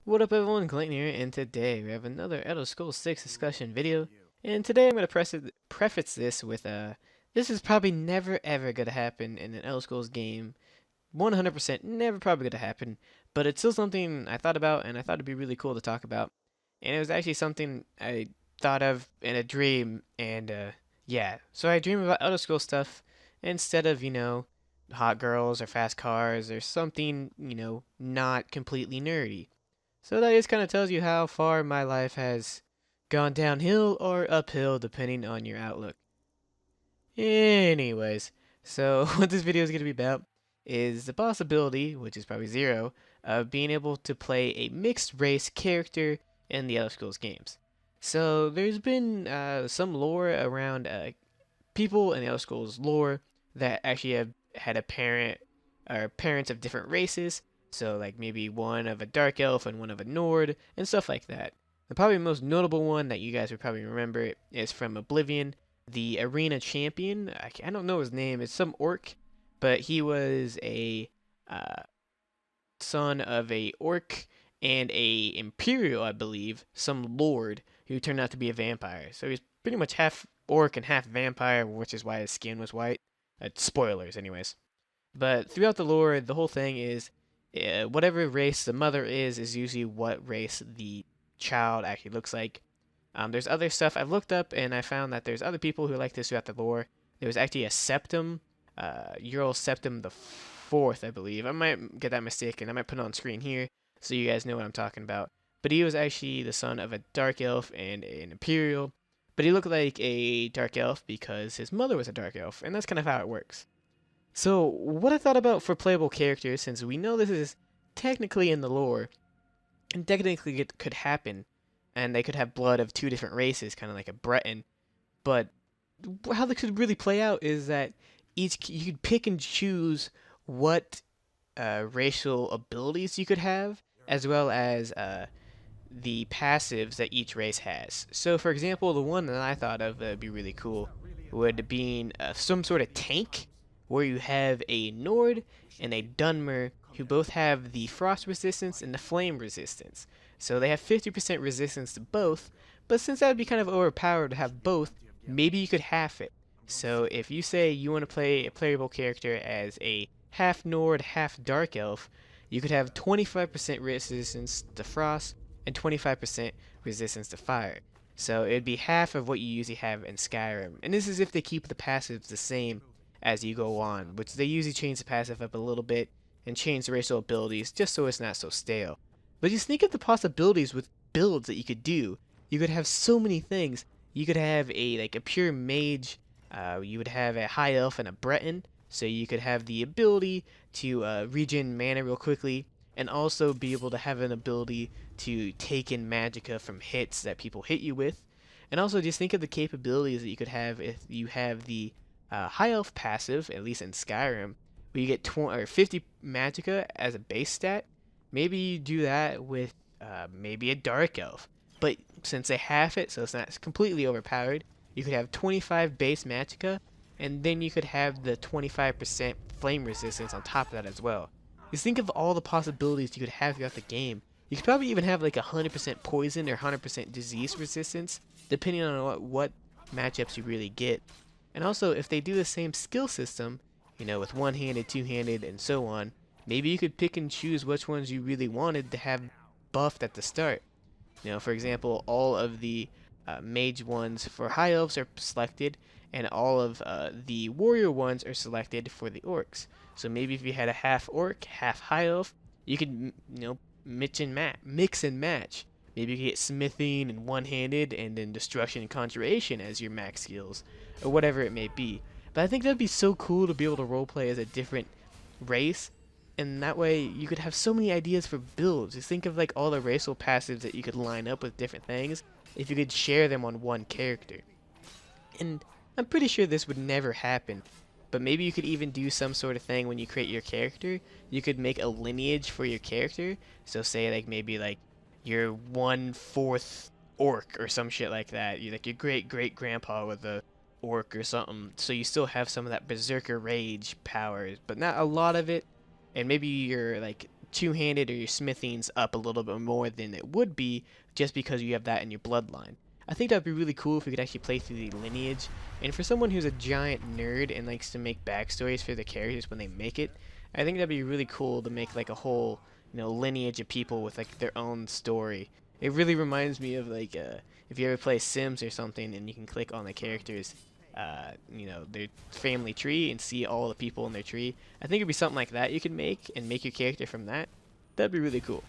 What up everyone, Clayton here, and today we have another Elder Scrolls 6 discussion video. And today I'm going to preface this with, this is probably never ever going to happen in an Elder Scrolls game. 100% never probably going to happen, but it's still something I thought about and I thought it'd be really cool to talk about. And it was actually something I thought of in a dream, and yeah. So I dream about Elder Scrolls stuff instead of, hot girls or fast cars or something, not completely nerdy. So that just kind of tells you how far my life has gone downhill or uphill depending on your outlook. Anyways, so what this video is going to be about is the possibility, which is probably zero, of being able to play a mixed race character in the Elder Scrolls games. So there's been some lore around people in the Elder Scrolls lore that actually have had a parent or parents of different races. So like maybe one of a dark elf and one of a Nord and stuff like that. The probably most notable one that you guys would probably remember is from Oblivion, the arena champion. I don't know his name. It's some orc, but he was a uh, son of a orc and a imperial, I believe, some lord who turned out to be a vampire. So he's pretty much half orc and half vampire, which is why his skin was white. Spoilers, anyways. But throughout the lore, the whole thing is whatever race the mother is usually what race the child actually looks like. There's other stuff I've looked up, and I found that there's other people who like this throughout the lore. There was actually a Septim, Ural Septim the Fourth, I believe. I might get that mistaken. I might put it on screen here so you guys know what I'm talking about. But he was actually the son of a dark elf and an imperial. But he looked like a dark elf because his mother was a dark elf, and that's kind of how it works. So, what I thought about for playable characters, since we know this is technically in the lore, and technically it could happen, and they could have blood of two different races, kind of like a Breton, but how this could really play out is that each you could pick and choose what racial abilities you could have, as well as the passives that each race has. So, for example, the one that I thought of that would be really cool would be some sort of tank where you have a Nord and a Dunmer who both have the frost resistance and the flame resistance. So they have 50% resistance to both, but since that would be kind of overpowered to have both, maybe you could half it. So if you say you want to play a playable character as a half Nord, half Dark Elf, you could have 25% resistance to frost and 25% resistance to fire. So it'd be half of what you usually have in Skyrim. And this is if they keep the passives the same as you go on, which they usually change the passive up a little bit and change the racial abilities just so it's not so stale. But just think of the possibilities with builds that you could do. You could have so many things. You could have a pure mage. You would have a high elf and a Breton, so you could have the ability to regen mana real quickly, and also be able to have an ability to take in magicka from hits that people hit you with. And also just think of the capabilities that you could have if you have the high elf passive, at least in Skyrim, where you get 20 or 50 magicka as a base stat. Maybe you do that with maybe a dark elf, but since they half it, so it's not completely overpowered, you could have 25 base magicka, and then you could have the 25% flame resistance on top of that as well. Just think of all the possibilities you could have throughout the game. You could probably even have like 100% poison or 100% disease resistance, depending on what matchups you really get. And also, if they do the same skill system, with one-handed, two-handed, and so on, maybe you could pick and choose which ones you really wanted to have buffed at the start. For example, all of the mage ones for high elves are selected, and all of the warrior ones are selected for the orcs. So maybe if you had a half orc, half high elf, you could, mix and match. Maybe you could get smithing and one-handed, and then destruction and conjuration as your max skills, or whatever it may be. But I think that'd be so cool to be able to roleplay as a different race, and that way you could have so many ideas for builds. Just think of like all the racial passives that you could line up with different things if you could share them on one character. And I'm pretty sure this would never happen, but maybe you could even do some sort of thing when you create your character. You could make a lineage for your character. So say like maybe like you're 1/4 orc or some shit like that. You like your great great grandpa with a orc or something. So you still have some of that berserker rage powers, but not a lot of it. And maybe your like two-handed or your smithing's up a little bit more than it would be just because you have that in your bloodline. I think that'd be really cool if we could actually play through the lineage. And for someone who's a giant nerd and likes to make backstories for their characters when they make it, I think that'd be really cool to make like a whole, lineage of people with like their own story. It really reminds me of like if you ever play Sims or something and you can click on the characters, their family tree and see all the people in their tree. I think it'd be something like that you could make and make your character from that. That'd be really cool.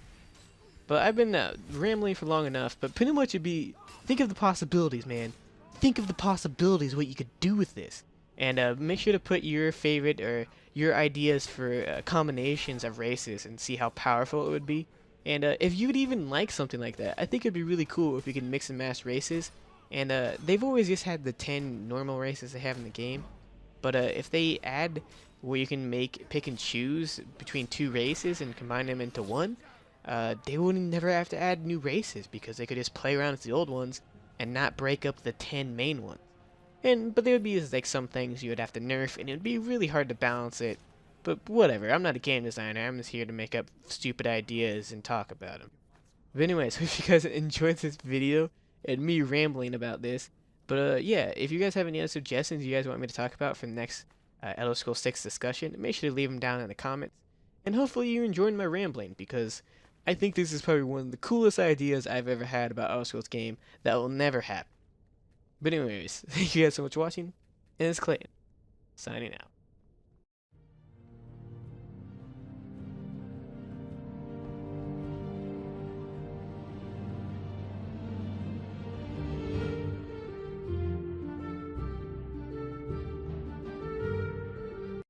But I've been rambling for long enough, but pretty much it'd be, think of the possibilities, man. Think of the possibilities, what you could do with this. And make sure to put your favorite or your ideas for combinations of races and see how powerful it would be. And if you'd even like something like that, I think it'd be really cool if we could mix and match races. And they've always just had the 10 normal races they have in the game. But if they add where you can pick and choose between two races and combine them into one, they wouldn't never have to add new races because they could just play around with the old ones and not break up the 10 main ones. But there would be like some things you would have to nerf, and it would be really hard to balance it. But whatever, I'm not a game designer. I'm just here to make up stupid ideas and talk about them. But anyways, hope you guys enjoyed this video and me rambling about this. But yeah, if you guys have any other suggestions you guys want me to talk about for the next Elder Scrolls 6 discussion, make sure to leave them down in the comments. And hopefully you enjoyed my rambling, because I think this is probably one of the coolest ideas I've ever had about Elder Scrolls game that will never happen. But anyways, thank you guys so much for watching, and it's Clayton, signing out.